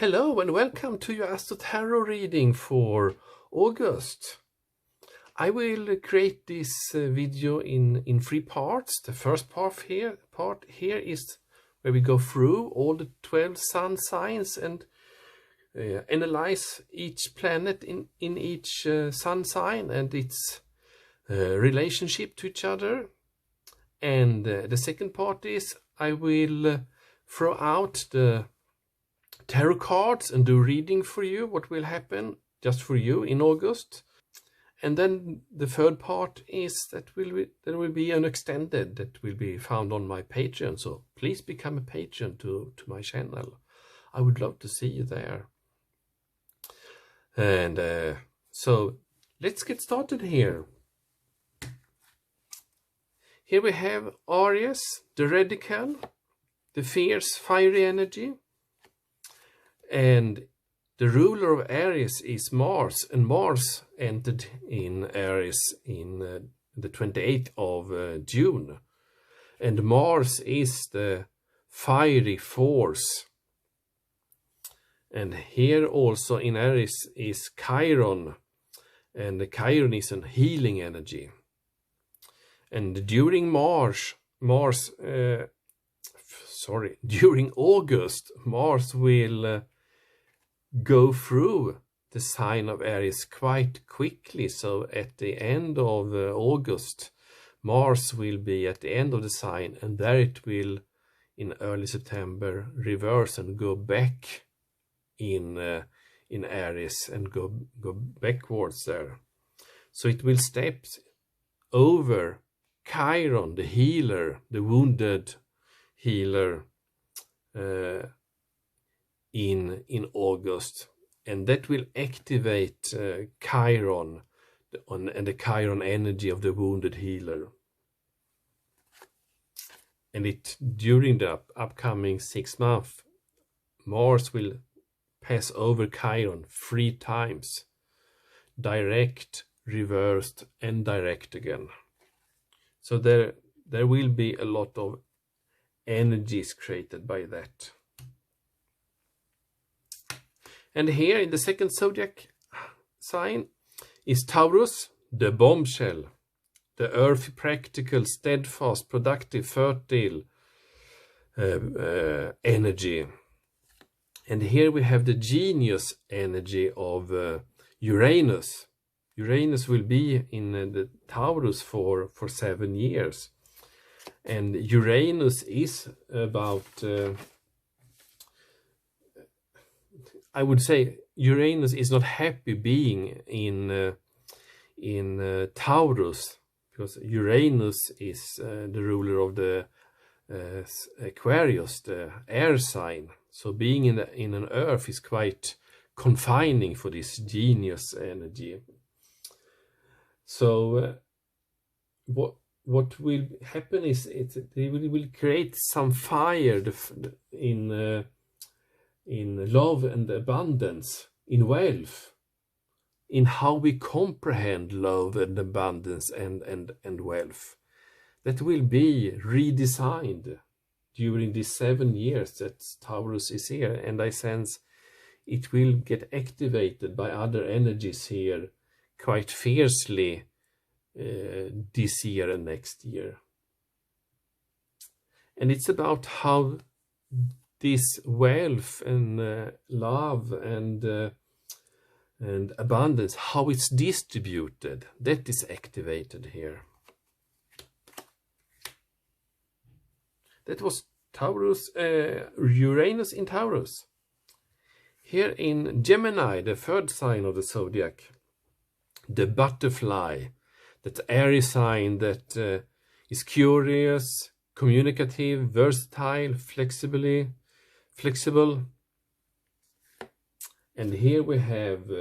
Hello and welcome to your Astro Tarot reading for August. I will create this video in three parts. The first part here is where we go through all the 12 sun signs and analyze each planet in each sun sign and its relationship to each other. And the second part is I will throw out the tarot cards and do reading for you, what will happen just for you in August. And then the third part is that there will be an extended that will be found on my Patreon. So please become a patron to my channel. I would love to see you there. And so let's get started here. Here we have Aries, the radical, the fierce, fiery energy. And the ruler of Aries is Mars, and Mars entered in Aries in the 28th of June. And Mars is the fiery force. And here also in Aries is Chiron, and the Chiron is a healing energy. And during during August, Mars will go through the sign of Aries quite quickly. So at the end of August, Mars will be at the end of the sign, and there it will, in early September, reverse and go back in Aries and go backwards there. So it will step over Chiron, the healer, the wounded healer, in August, and that will activate Chiron and the Chiron energy of the wounded healer. And during the upcoming 6 months, Mars will pass over Chiron 3 times, direct, reversed, and direct again. So there will be a lot of energies created by that. And here in the second zodiac sign is Taurus, the bombshell, the earthy, practical, steadfast, productive, fertile energy. And here we have the genius energy of Uranus. Uranus will be in the Taurus for 7 years. And Uranus is about... I would say Uranus is not happy being in Taurus, because Uranus is the ruler of the Aquarius, the air sign. So being in an earth is quite confining for this genius energy. So what will happen is they will create some fire in love and abundance, in wealth, in how we comprehend love and abundance and wealth. That will be redesigned during these 7 years that Taurus is here, and I sense it will get activated by other energies here quite fiercely this year and next year. And it's about how this wealth and love and abundance, how it's distributed, that is activated here. That was Taurus, Uranus in Taurus. Here in Gemini, the third sign of the zodiac, the butterfly, that airy sign that is curious, communicative, versatile, flexible. And here we have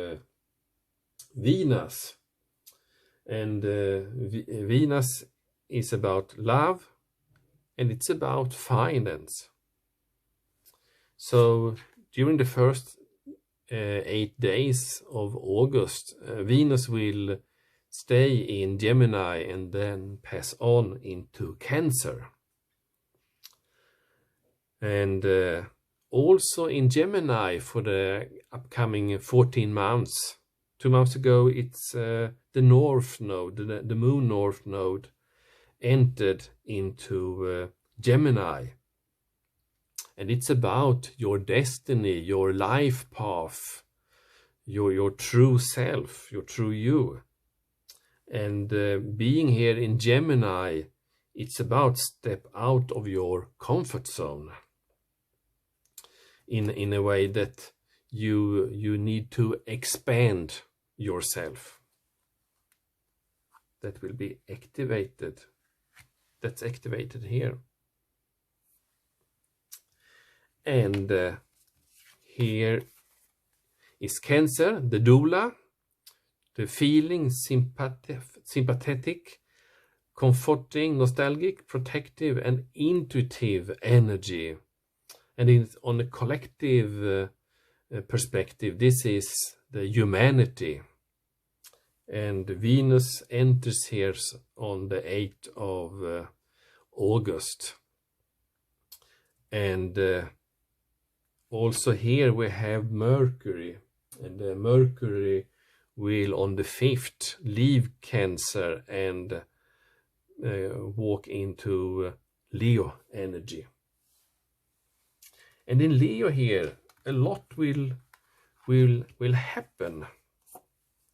Venus, and Venus is about love, and it's about finance. So during the first 8 days of August, Venus will stay in Gemini and then pass on into Cancer. And also in Gemini for the upcoming 14 months. 2 months ago, it's the North Node, the Moon North Node, entered into Gemini. And it's about your destiny, your life path, your true self, your true you. And being here in Gemini, it's about step out of your comfort zone in a way that you need to expand yourself. That will be activated. That's activated here. And here is Cancer, the doula, the feeling, sympathetic, comforting, nostalgic, protective, and intuitive energy. And on a collective perspective, this is the humanity. And Venus enters here on the 8th of August. And also here we have Mercury. And Mercury will on the 5th leave Cancer and walk into Leo energy. And in Leo here, a lot will happen.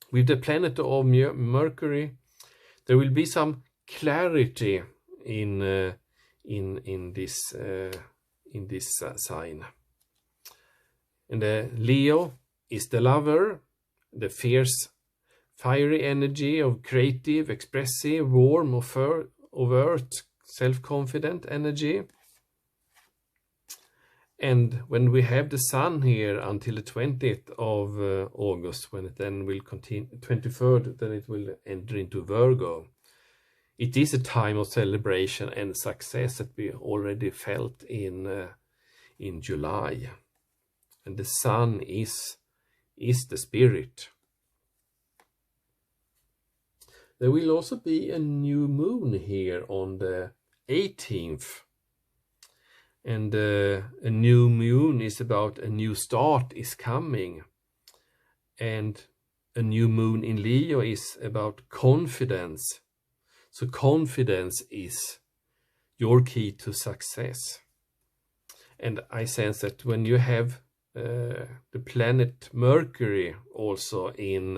With the planet of Mercury, there will be some clarity in this sign. And Leo is the lover, the fierce, fiery energy of creative, expressive, warm, overt, self-confident energy. And when we have the sun here until the 20th of August, when it then will continue, 23rd, then it will enter into Virgo. It is a time of celebration and success that we already felt in July. And the sun is the spirit. There will also be a new moon here on the 18th. And a new moon is about a new start is coming. And a new moon in Leo is about confidence. So confidence is your key to success. And I sense that when you have the planet Mercury also in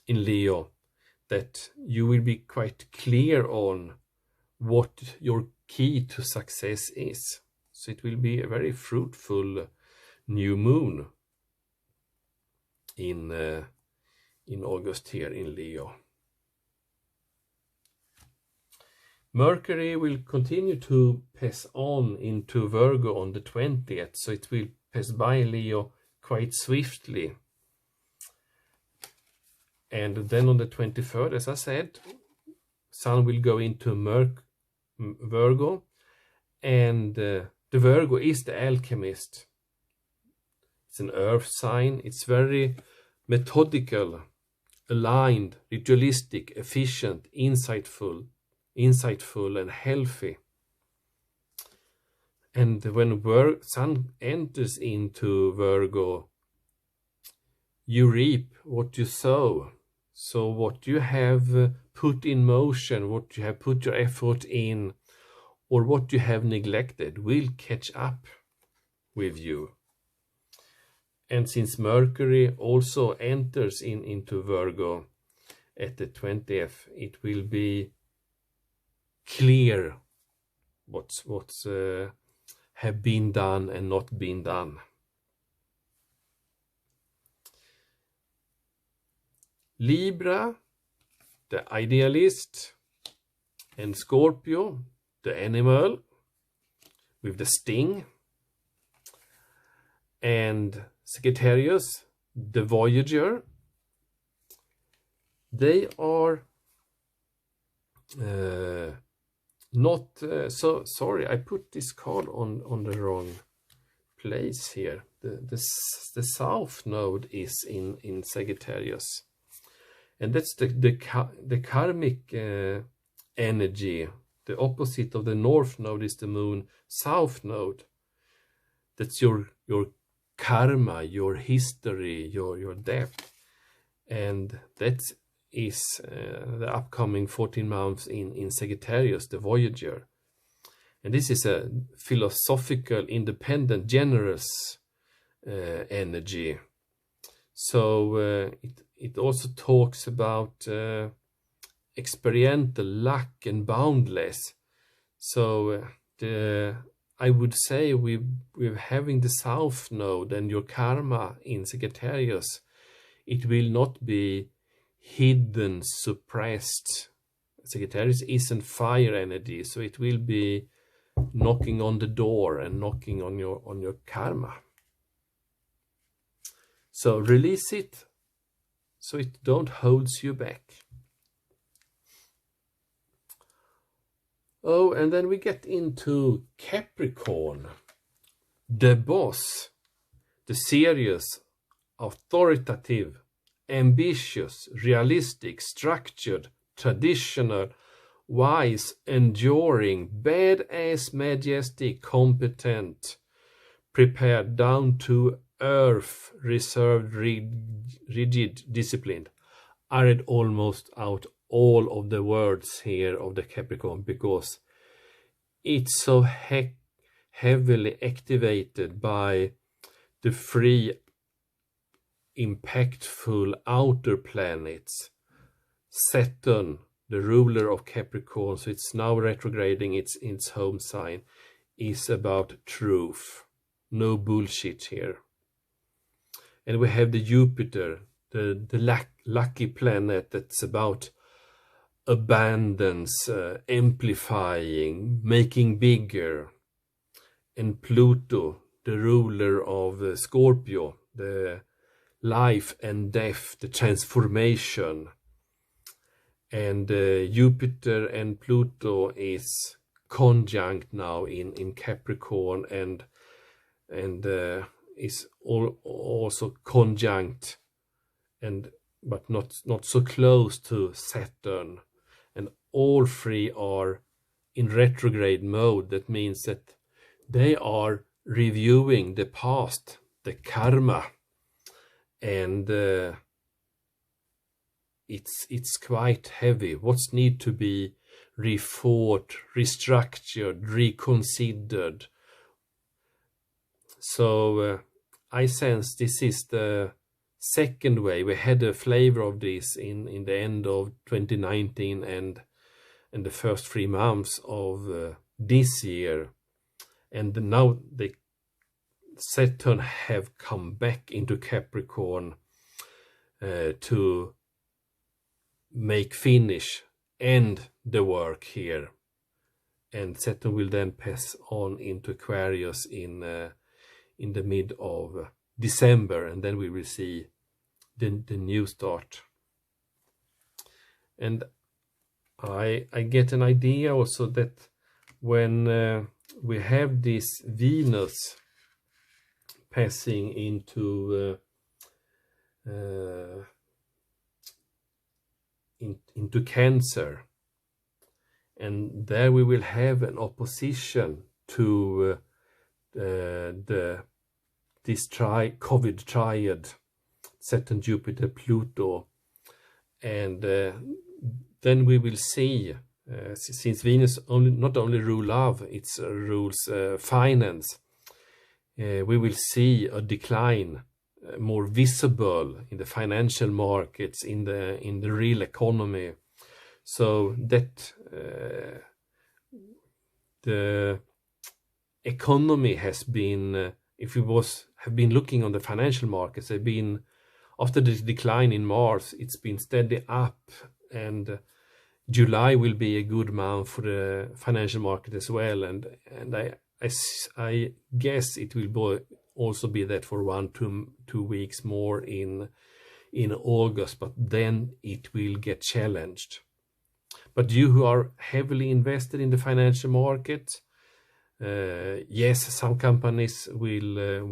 Leo, that you will be quite clear on what your key to success is. So it will be a very fruitful new moon in August here in Leo. Mercury will continue to pass on into Virgo on the 20th, so it will pass by Leo quite swiftly. And then on the 23rd, as I said, Sun will go into Virgo, and the Virgo is the alchemist. It's an earth sign. It's very methodical, aligned, ritualistic, efficient, insightful and healthy. And when Sun enters into Virgo, you reap what you sow. So what you have put in motion, what you have put your effort in, or what you have neglected will catch up with you. And since Mercury also enters into Virgo at the 20th, it will be clear what's have been done and not been done. Libra, the idealist, and Scorpio, the animal with the sting, and Sagittarius, the voyager. They are not so sorry, I put this card on the wrong place here. The south node is in Sagittarius, and that's the karmic energy The opposite of the North Node is the Moon South Node. That's your karma, your history, your depth. And that is the upcoming 14 months in Sagittarius, the Voyager. And this is a philosophical, independent, generous energy. So it also talks about experiential, luck, and boundless. So I would say we're having the South Node and your karma in Sagittarius. It will not be hidden, suppressed. Sagittarius isn't fire energy, so it will be knocking on the door and knocking on your karma. So release it so it don't holds you back. Oh, and then we get into Capricorn, the boss, the serious, authoritative, ambitious, realistic, structured, traditional, wise, enduring, badass, majestic, competent, prepared, down to earth, reserved, rigid, disciplined. I read almost out all of the words here of the Capricorn because it's so heavily activated by the three impactful outer planets. Saturn, the ruler of Capricorn, so it's now retrograding its home sign, is about truth. No bullshit here. And we have the Jupiter, the lucky planet that's about abundance, amplifying, making bigger. And Pluto, the ruler of Scorpio, the life and death, the transformation. And Jupiter and Pluto is conjunct now in Capricorn and is also conjunct but not so close to Saturn, and all three are in retrograde mode. That means that they are reviewing the past, the karma, and it's quite heavy. What's need to be rethought, restructured, reconsidered. So I sense this is the second way. We had a flavor of this in the end of 2019 and the first 3 months of this year. And now the Saturn have come back into Capricorn to end the work here. And Saturn will then pass on into Aquarius in the mid of December, and then we will see the new start. And I get an idea also that when we have this Venus passing into Cancer, and there we will have an opposition to this COVID triad, Saturn, Jupiter, Pluto, and then we will see, since Venus not only rules love, it rules finance. We will see a decline, more visible in the financial markets, in the real economy. So that the economy has been, if we have been looking on the financial markets, they've been, after the decline in Mars, it's been steady up, and July will be a good month for the financial market as well. And I guess it will also be that for 1-2 weeks more in August, but then it will get challenged. But you who are heavily invested in the financial market, yes, some companies will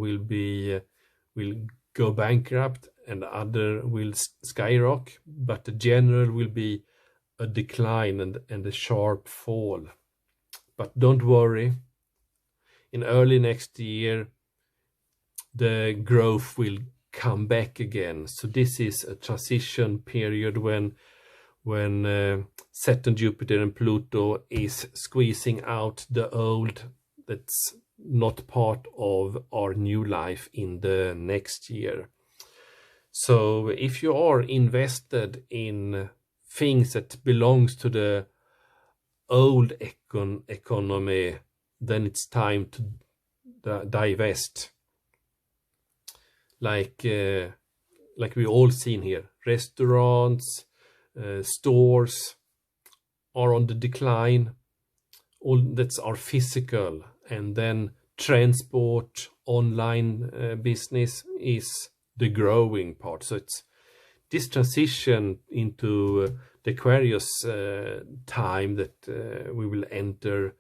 go bankrupt and other will skyrocket, but the general will be a decline and a sharp fall. But don't worry, in early next year the growth will come back again. So this is a transition period when Saturn, Jupiter and Pluto is squeezing out the old that's not part of our new life in the next year. So if you are invested in things that belongs to the old economy, then it's time to divest. Like we all seen here, restaurants, stores are on the decline. All that's our physical, and then transport, online business is the growing part. So it's this transition into the Aquarius time that we will enter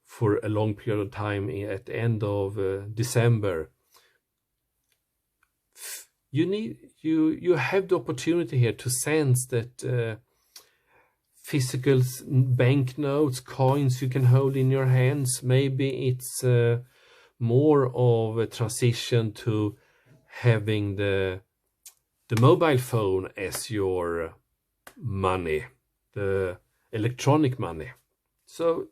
for a long period of time at the end of December. You have the opportunity here to sense that physical banknotes, coins you can hold in your hands, maybe it's more of a transition to having the mobile phone as your money, the electronic money. So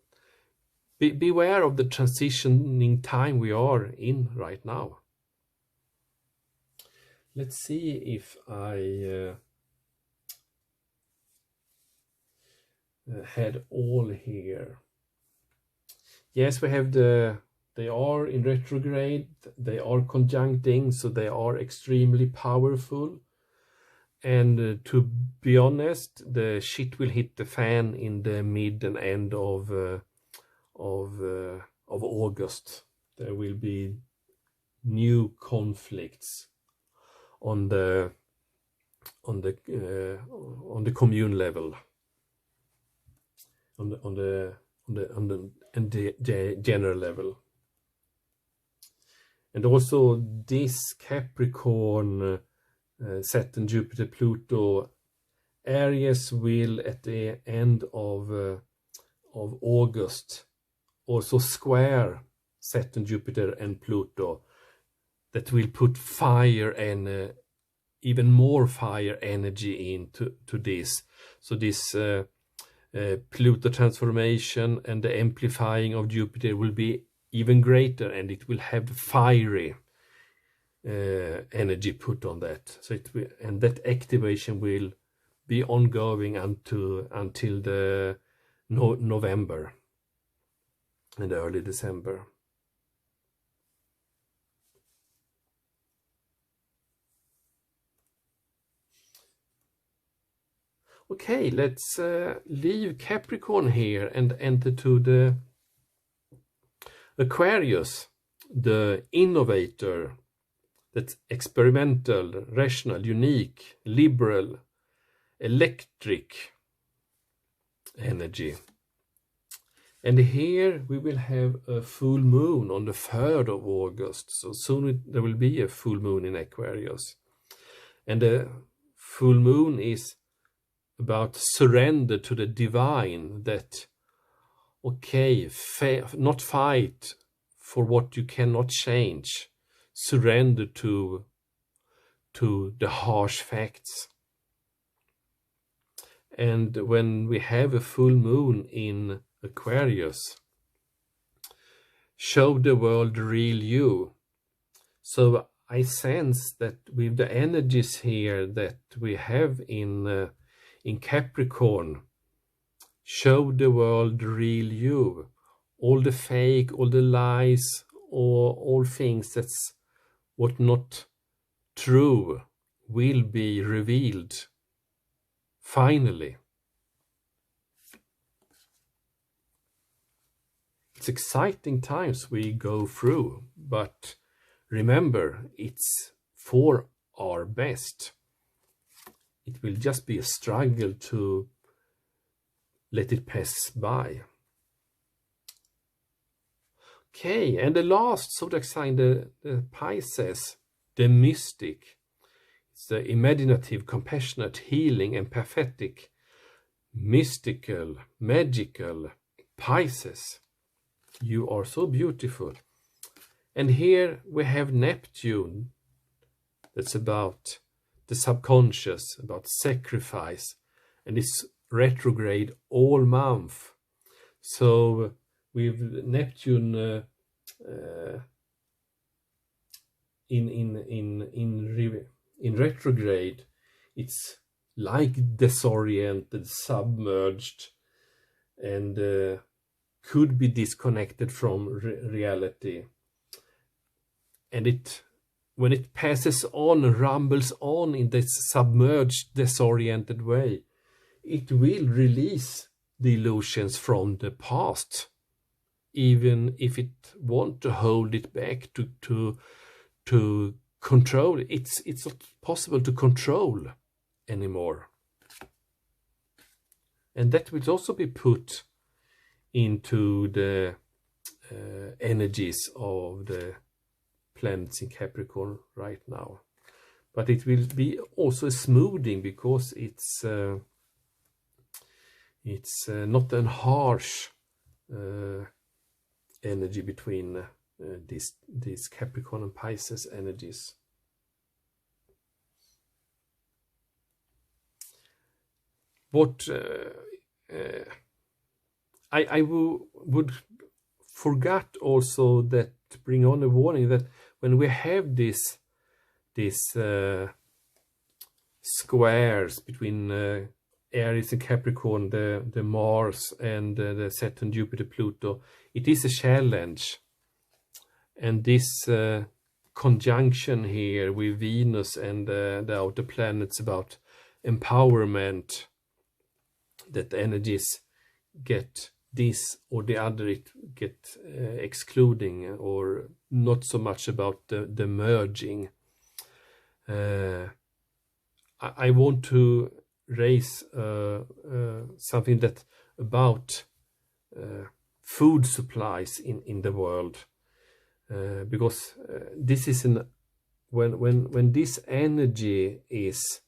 beware of the transitioning time we are in right now. Let's see if I had all here. Yes, we have they are in retrograde, they are conjuncting, so they are extremely powerful. And to be honest, the shit will hit the fan in the mid and end of August. There will be new conflicts on the commune level, on the general level. And also this Capricorn, Saturn, Jupiter, Pluto, Aries will at the end of August also square Saturn, Jupiter and Pluto. That will put fire and even more fire energy into this. So this Pluto transformation and the amplifying of Jupiter will be even greater, and it will have fiery energy put on that. So it will, and that activation will be ongoing until the November and early December. Okay, let's leave Capricorn here and enter to the Aquarius, the innovator, that's experimental, rational, unique, liberal, electric energy. And here we will have a full moon on the 3rd of August. So soon there will be a full moon in Aquarius. And the full moon is about surrender to the divine, that, okay, not fight for what you cannot change, surrender to the harsh facts. And when we have a full moon in Aquarius, show the world the real you. So I sense that with the energies here that we have in Capricorn, show the world the real you. All the fake, all the lies, or all things that's what not true will be revealed finally. It's exciting times we go through, but remember, it's for our best. It will just be a struggle to let it pass by. Okay, and the last zodiac sign, the Pisces, the mystic. It's the imaginative, compassionate, healing, empathetic, mystical, magical Pisces. You are so beautiful. And here we have Neptune. That's about the subconscious, about sacrifice. And it's retrograde all month. So with Neptune in retrograde, it's like disoriented, submerged, and could be disconnected from reality. And when it passes on, rumbles on in this submerged, disoriented way, it will release the illusions from the past, even if it wants to hold it back to control. It's not possible to control anymore. And that will also be put into the energies of the planets in Capricorn right now. But it will be also a smoothing, because it's not a harsh energy between these Capricorn and Pisces energies. What I would forget also that to bring on a warning that when we have these squares between Aries and Capricorn, the Mars and the Saturn, Jupiter, Pluto, it is a challenge. And this conjunction here with Venus and the outer planets about empowerment, that energies get this or the other, it get excluding, or not so much about the merging. I want to raise something that about food supplies in the world, because this is when this energy is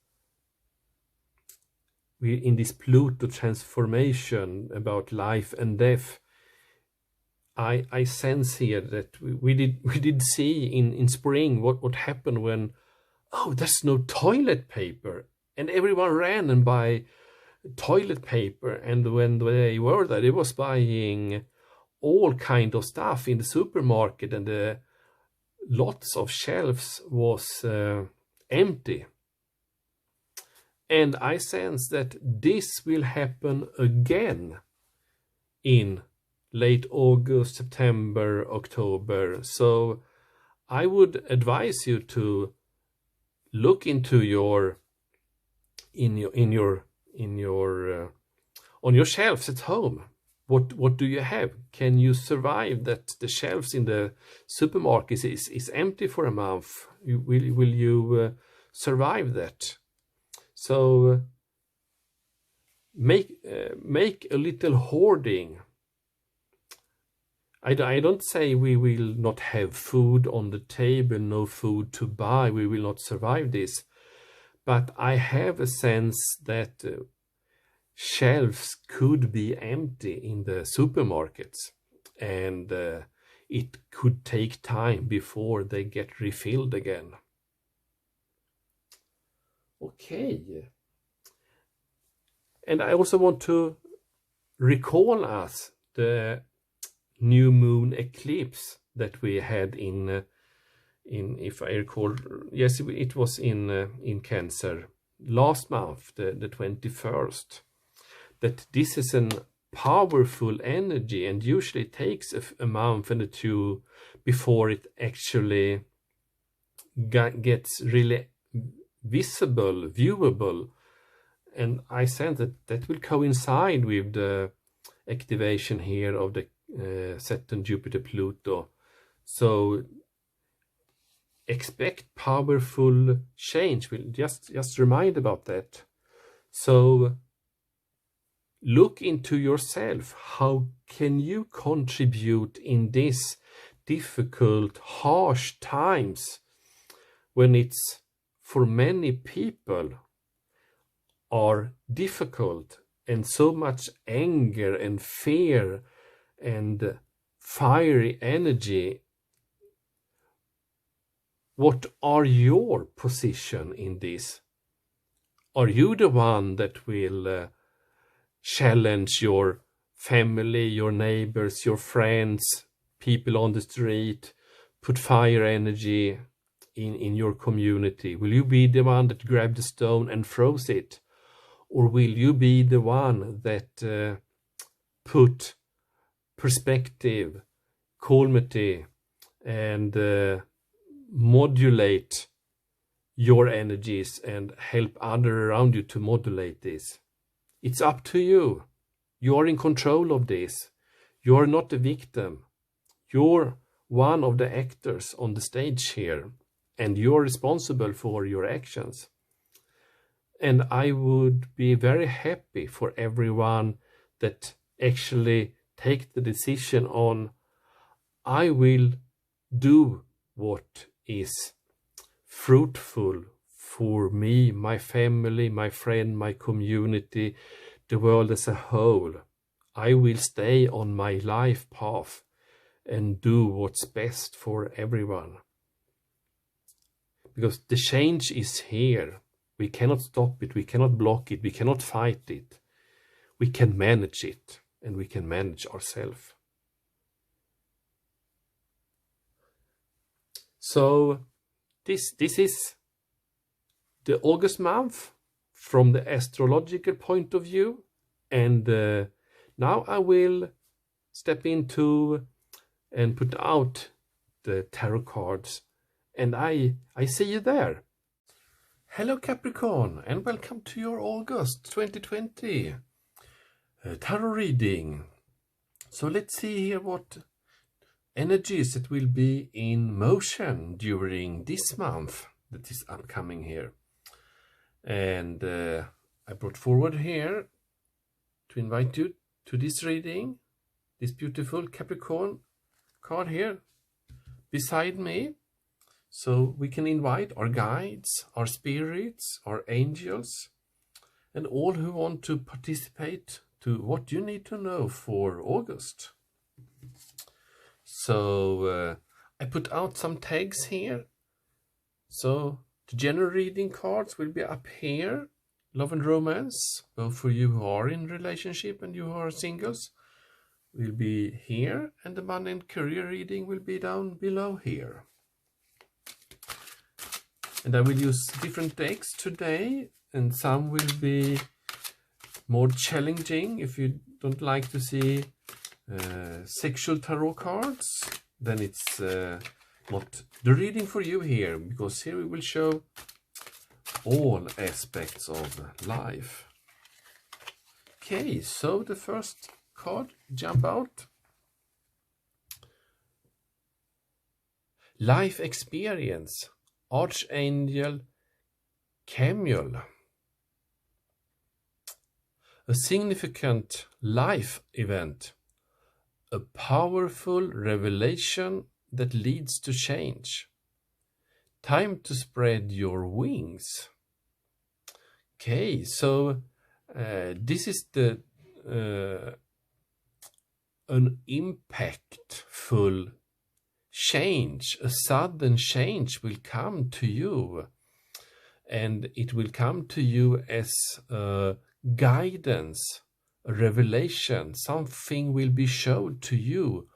in this Pluto transformation about life and death. I sense here that we did see in spring what happened when, oh, there's no toilet paper, and everyone ran and buy toilet paper. And when they were there, they was buying all kind of stuff in the supermarket, and lots of shelves was empty. And I sense that this will happen again in late August, September, October. So I would advise you to look into on your shelves at home. What do you have? Can you survive that the shelves in the supermarkets is empty for a month? Will you survive that? So make a little hoarding. I don't say we will not have food on the table, no food to buy, we will not survive this. But I have a sense that shelves could be empty in the supermarkets, and it could take time before they get refilled again. Okay. And I also want to recall us the new moon eclipse that we had in if I recall, yes, it was in Cancer last month, the 21st. That this is a powerful energy, and usually it takes a month and two before it actually gets really visible, viewable. And I sense that will coincide with the activation here of the Saturn, Jupiter, Pluto. So expect powerful change. We'll just remind about that. So look into yourself. How can you contribute in this difficult, harsh times when it's for many people are difficult, and so much anger and fear and fiery energy, what are your position in this? Are you the one that will challenge your family, your neighbors, your friends, people on the street, put fire energy in your community? Will you be the one that grabbed the stone and throws it? Or will you be the one that put perspective, calmity, and modulate your energies and help others around you to modulate this? It's up to you. You are in control of this. You are not a victim. You're one of the actors on the stage here, and you're responsible for your actions. And I would be very happy for everyone that actually take the decision on, I will do what is fruitful for me, my family, my friend, my community, the world as a whole. I will stay on my life path and do what's best for everyone. Because the change is here. We cannot stop it, we cannot block it, we cannot fight it. We can manage it, and we can manage ourselves. So this is the August month from the astrological point of view, and now I will step into and put out the tarot cards, and I see you there. Hello Capricorn, and welcome to your August 2020 tarot reading. So let's see here what energies that will be in motion during this month that is upcoming here. And I brought forward here to invite you to this reading, this beautiful Capricorn card here beside me. So we can invite our guides, our spirits, our angels, and all who want to participate to what you need to know for August. So I put out some tags here. So the general reading cards will be up here. Love and romance, both for you who are in relationship and you who are singles, will be here. And the money and career reading will be down below here. And I will use different decks today, and some will be more challenging. If you don't like to see sexual tarot cards, then it's not the reading for you here, because here we will show all aspects of life. Okay, so the first card jump out. Life experience. Archangel Camille. A significant life event. A powerful revelation that leads to change. Time to spread your wings. Okay, so this is the an impactful change. A sudden change will come to you, and it will come to you as guidance, a revelation. Something will be shown to you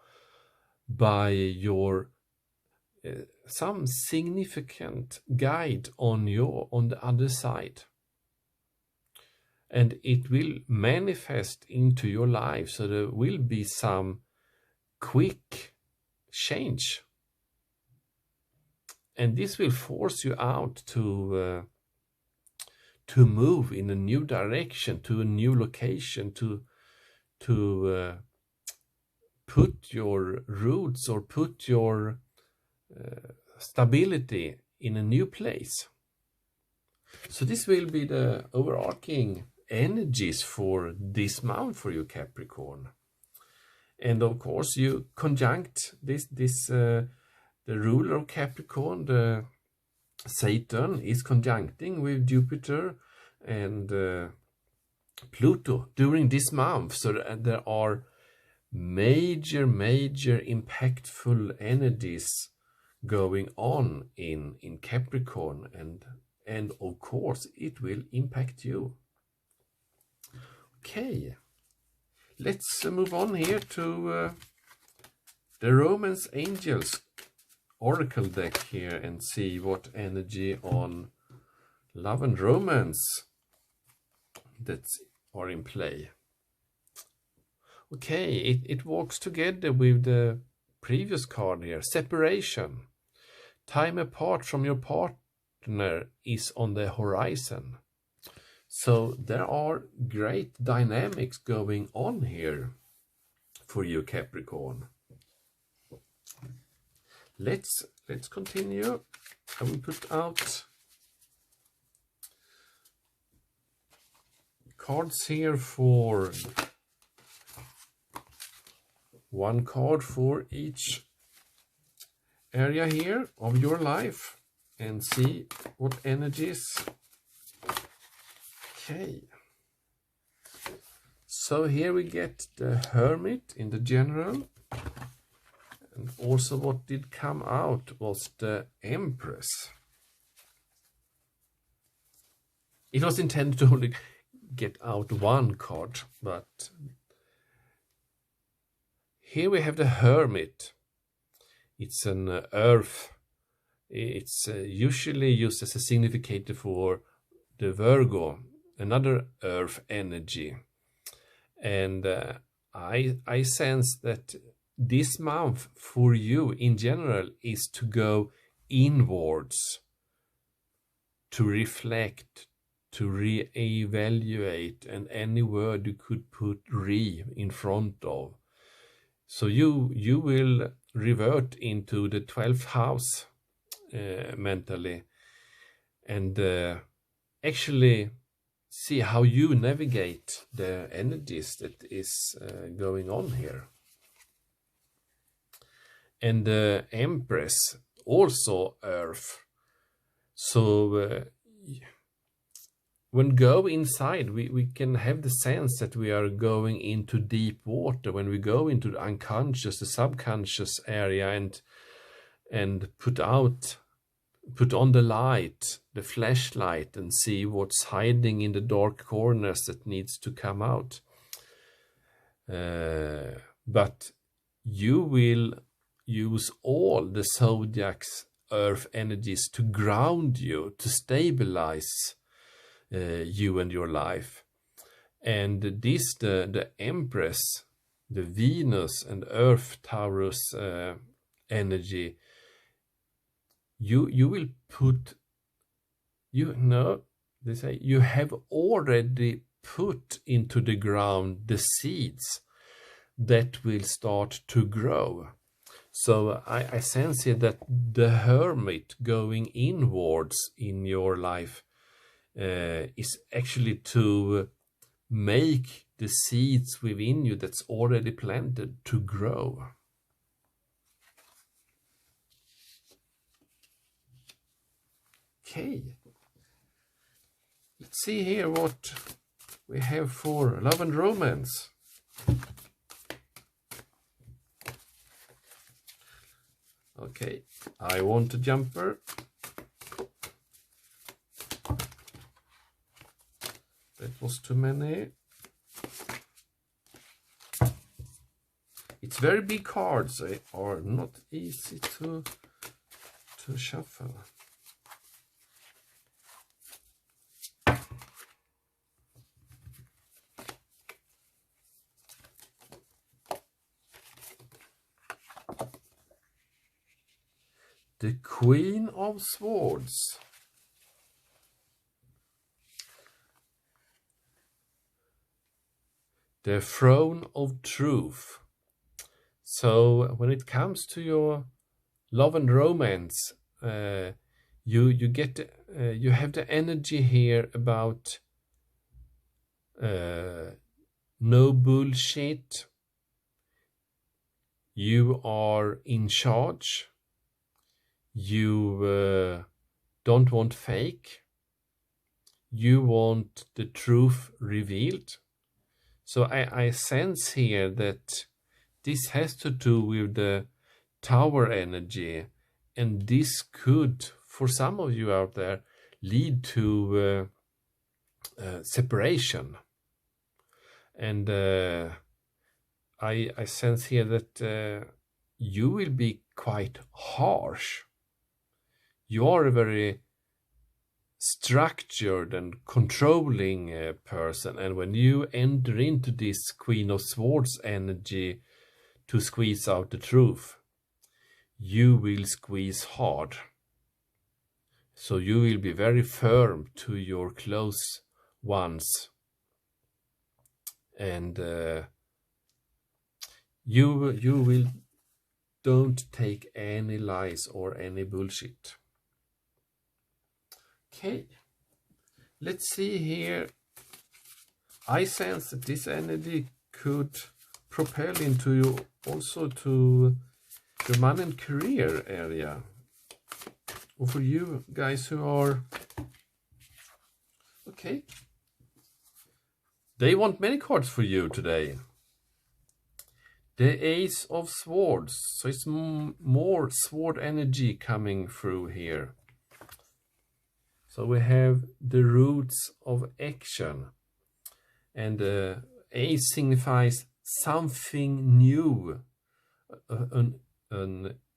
by your some significant guide on the other side, and it will manifest into your life. So there will be some quick change, and this will force you out to move in a new direction, to a new location, to put your roots or put your stability in a new place. So this will be the overarching energies for this month for you, Capricorn. And of course, you conjunct the ruler of Capricorn, the Saturn, is conjuncting with Jupiter and Pluto during this month. So there are major impactful energies going on in Capricorn, and of course it will impact you. Okay, let's move on here to the Romance Angels Oracle deck here and see what energy on love and romance that are in play. Okay, it walks together with the previous card here, separation. Time apart from your partner is on the horizon. So there are great dynamics going on here for you, Capricorn. Let's continue. I will put out cards here, for one card for each area here of your life, and see what energies. Okay, so here we get the Hermit in the general, and also what did come out was the Empress. It was intended to only get out one card, but here we have the Hermit. It's an earth. It's usually used as a significator for the Virgo, another earth energy. And I sense that this month for you in general is to go inwards, to reflect, to re-evaluate, and any word you could put re in front of. So you will revert into the 12th house mentally, and actually see how you navigate the energies that is going on here. And the Empress, also earth. So when go inside, we can have the sense that we are going into deep water. When we go into the unconscious, the subconscious area, and put on the light, the flashlight, and see what's hiding in the dark corners that needs to come out. But you will use all the zodiac's earth energies to ground you, to stabilize you and your life. And this, the Empress, the Venus and Earth Taurus energy, you will put, they say you have already put into the ground the seeds that will start to grow. So I sense here that the Hermit going inwards in your life is actually to make the seeds within you that's already planted to grow. Okay, let's see here what we have for love and romance. Okay, I want a jumper. That was too many. It's very big cards. They are not easy to shuffle. The Queen of Swords. The Throne of Truth. So when it comes to your love and romance, you get you have the energy here about no bullshit. You are in charge. You don't want fake. You want the truth revealed. So I sense here that this has to do with the tower energy, and this could, for some of you out there, lead to separation. And I sense here that you will be quite harsh. You are a very structured and controlling person, and when you enter into this Queen of Swords energy to squeeze out the truth, you will squeeze hard. So you will be very firm to your close ones, and you will don't take any lies or any bullshit. Okay, let's see here. I sense that this energy could propel into you also to the money and career area. Or for you guys who are... Okay. They want many cards for you today. The Ace of Swords. So it's more sword energy coming through here. So we have the roots of action, and Ace signifies something new.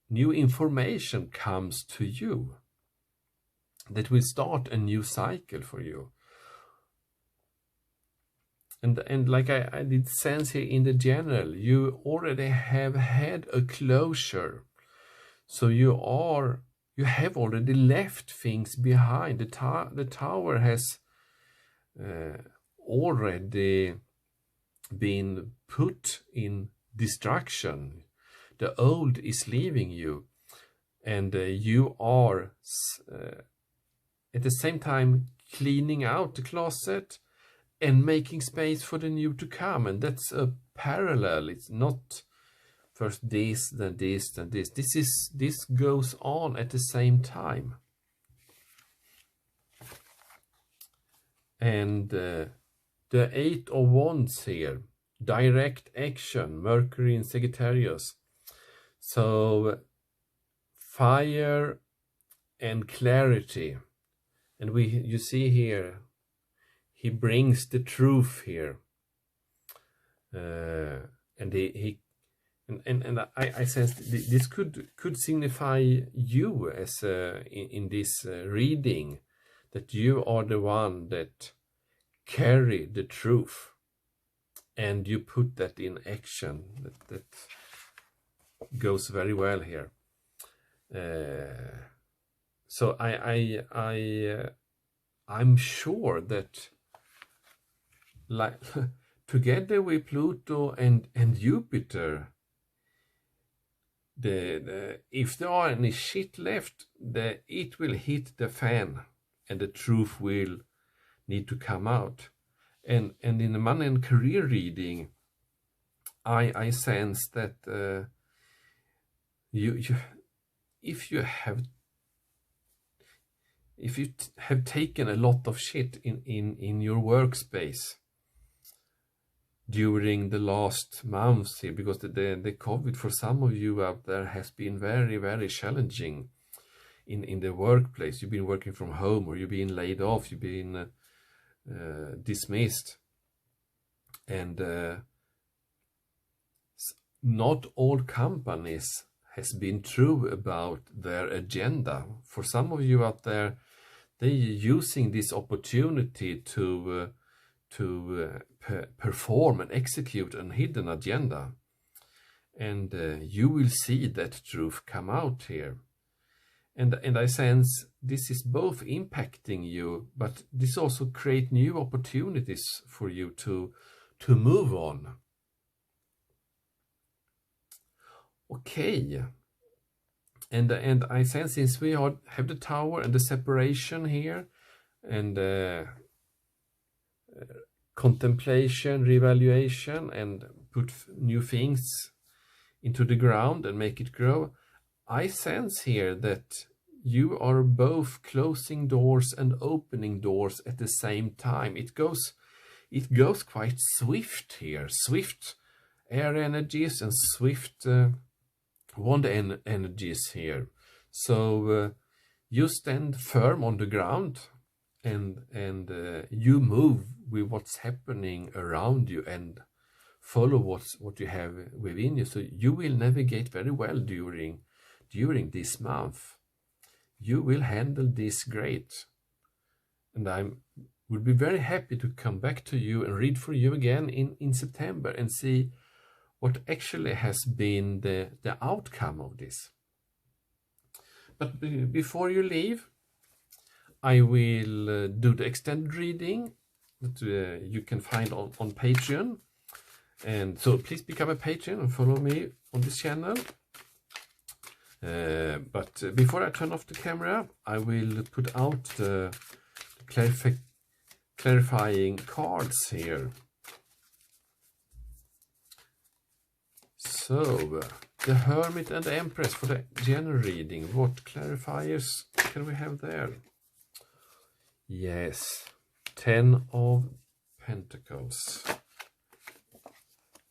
New information comes to you that will start a new cycle for you. And like I did sense here in the general, you already have had a closure. So you have already left things behind. The tower has already been put in destruction. The old is leaving you, and you are at the same time cleaning out the closet and making space for the new to come. And that's a parallel. It's not first this, then this, then this. This goes on at the same time. And the Eight of Wands here, direct action, Mercury in Sagittarius. So fire and clarity. And you see here, he brings the truth here. And I sense this could signify you as in this reading, that you are the one that carry the truth, and you put that in action. That goes very well here. So I'm sure that, like together with Pluto and Jupiter, if there are any shit left, it will hit the fan, and the truth will need to come out. And in the money and career reading, I sense that if you have taken a lot of shit in your workspace during the last months here, because the COVID for some of you out there has been very, very challenging in the workplace. You've been working from home, or you've been laid off, you've been dismissed, and not all companies has been true about their agenda. For some of you out there, they're using this opportunity to perform and execute a hidden agenda, and you will see that truth come out here. And I sense this is both impacting you, but this also create new opportunities for you to move on. Okay. And I sense, since we have the tower and the separation here, and contemplation, reevaluation, and put new things into the ground and make it grow, I sense here that you are both closing doors and opening doors at the same time. It goes quite swift here, swift air energies and swift wand energies here. So you stand firm on the ground, and you move with what's happening around you and follow what you have within you. So you will navigate very well during this month. You will handle this great, and I would be very happy to come back to you and read for you again in September and see what actually has been the outcome of this. But before you leave, I will do the extended reading that you can find on Patreon. And so please become a patron and follow me on this channel. But before I turn off the camera, I will put out the clarifying cards here. So, the Hermit and the Empress for the general reading. What clarifiers can we have there? Yes, 10 of Pentacles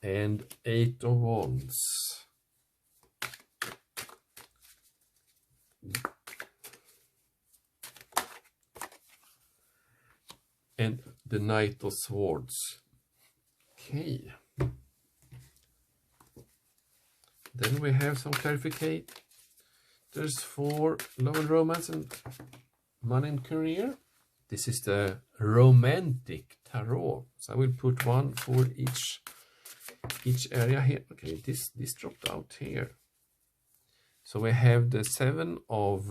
and 8 of Wands. And the Knight of Swords. Okay. Then we have some clarificators for love and romance and money and career. This is the romantic tarot. So I will put one for each area here. Okay, this dropped out here. So we have the 7 of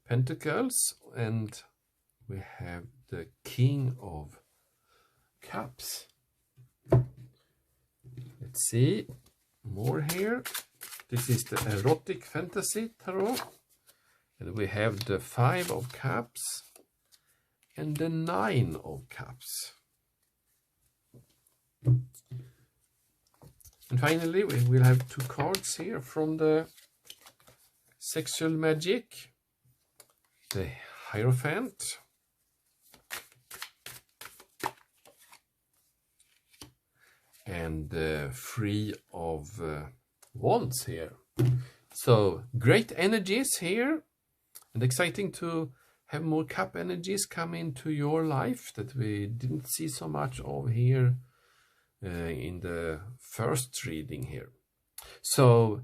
Pentacles, and we have the King of Cups. Let's see. More here. This is the erotic fantasy tarot, and we have the 5 of Cups and the 9 of Cups. And finally, we will have 2 cards here from the sexual magic, the Hierophant and the 3 of Wands here. So great energies here, and exciting to have more cup energies come into your life that we didn't see so much of here in the first reading here. So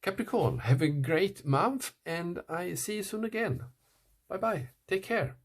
Capricorn, have a great month, and I see you soon again. Bye bye. Take care.